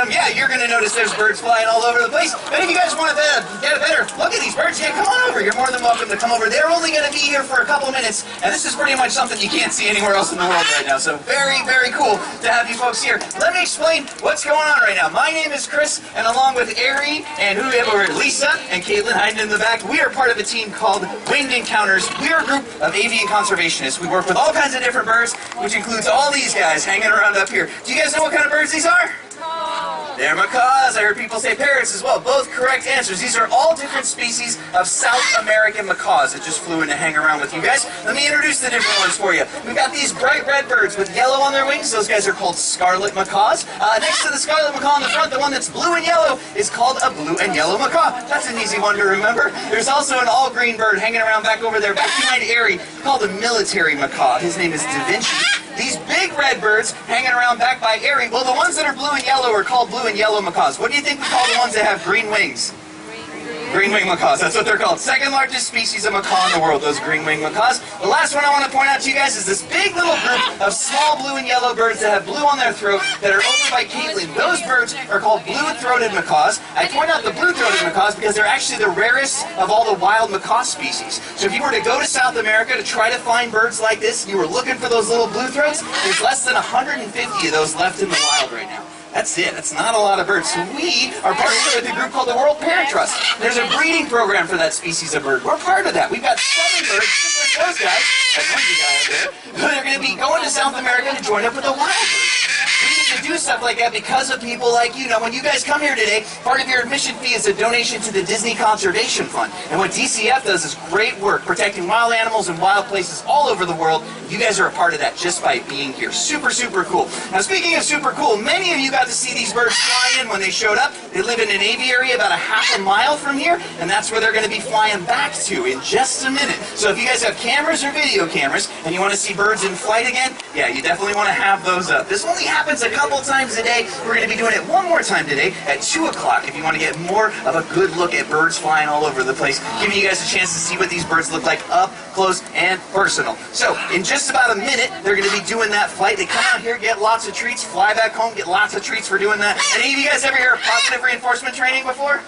yeah, you're going to notice there's birds flying all over the place. But if you guys want to get a better look at these birds, yeah, come on over. You're more than welcome to come over. They're only going to be here for a couple minutes, and this is pretty much something you can't see anywhere else in the world right now. So very, very cool to have you folks here. Let me explain what's going on right now. My name is Chris, and along with Ari and who we have over here, Lisa and Caitlin hiding in the back, we are part of a team called Winged Encounters. We are a group of avian conservationists. We work with all kinds of different birds, which includes all these guys hanging around up here. Do you guys know what kind of birds these are? They're macaws. I heard people say parrots as well. Both correct answers. These are all different species of South American macaws that just flew in to hang around with you guys. Let me introduce the different ones for you. We've got these bright red birds with yellow on their wings. Those guys are called scarlet macaws. Next to the scarlet macaw in the front, the one that's blue and yellow is called a blue and yellow macaw. That's an easy one to remember. There's also an all-green bird hanging around back over there, back behind Ari, called a military macaw. His name is Da Vinci. These big red birds hanging around back by Ari, well, the ones that are blue and yellow are called blue and yellow macaws. What do you think we call the ones that have green wings? Green wing macaws, that's what they're called. Second largest species of macaw in the world, those green wing macaws. The last one I want to point out to you guys is this big little group of small blue and yellow birds that have blue on their throat that are over by Caitlin. Those birds are called blue-throated macaws. I point out the blue-throated macaws because they're actually the rarest of all the wild macaw species. So if you were to go to South America to try to find birds like this, and you were looking for those little blue throats, there's less than 150 of those left in the wild right now. That's it. That's not a lot of birds. So we are partnered with a group called the World Parrot Trust. There's a breeding program for that species of bird. We're part of that. We've got 7 birds, just like those guys, that one guy up there, who are going to be going to South America to join up with the wild birds. We get to do stuff like that because of people like you. Now, when you guys come here today, part of your admission fee is a donation to the Disney Conservation Fund. And what DCF does is great work protecting wild animals and wild places all over the world. You guys are a part of that just by being here. Super, super cool. Now, speaking of super cool, many of you got to see these birds fly in when they showed up. They live in an aviary about a half a mile from here, and that's where they're going to be flying back to in just a minute. So if you guys have cameras or video cameras and you want to see birds in flight again, yeah, you definitely want to have those up. This only happens a couple times a day. We're going to be doing it one more time today at 2 o'clock if you want to get more of a good look at birds flying all over the place, giving you guys a chance to see what these birds look like up close and personal. So in just about a minute, they're going to be doing that flight. They come out here, get lots of treats, fly back home, get lots of treats for doing that. Any of you guys ever hear of positive reinforcement training before?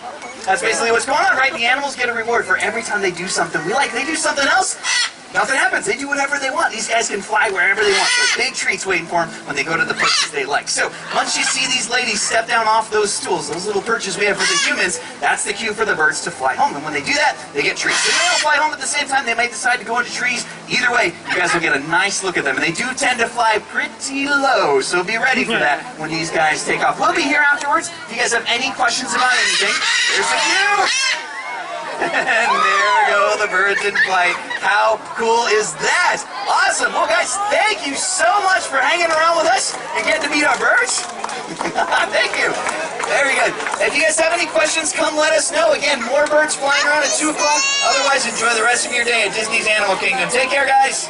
That's basically what's going on, right? The animals get a reward for every time they do something we like. They do something else, nothing happens. They do whatever they want. These guys can fly wherever they want. There's big treats waiting for them when they go to the places they like. So once you see these ladies step down off those stools, those little perches we have for the humans, that's the cue for the birds to fly home. And when they do that, they get treats. If they don't fly home at the same time, they might decide to go into trees. Either way, you guys will get a nice look at them. And they do tend to fly pretty low, so be ready for that when these guys take off. We'll be here afterwards. If you guys have any questions about anything, there's a few. And there go the birds in flight. How cool is that? Awesome. Well, guys, thank you so much for hanging around with us and getting to meet our birds. Thank you. Very good. If you guys have any questions, come let us know. Again, more birds flying around at 2 o'clock. Otherwise, enjoy the rest of your day at Disney's Animal Kingdom. Take care, guys.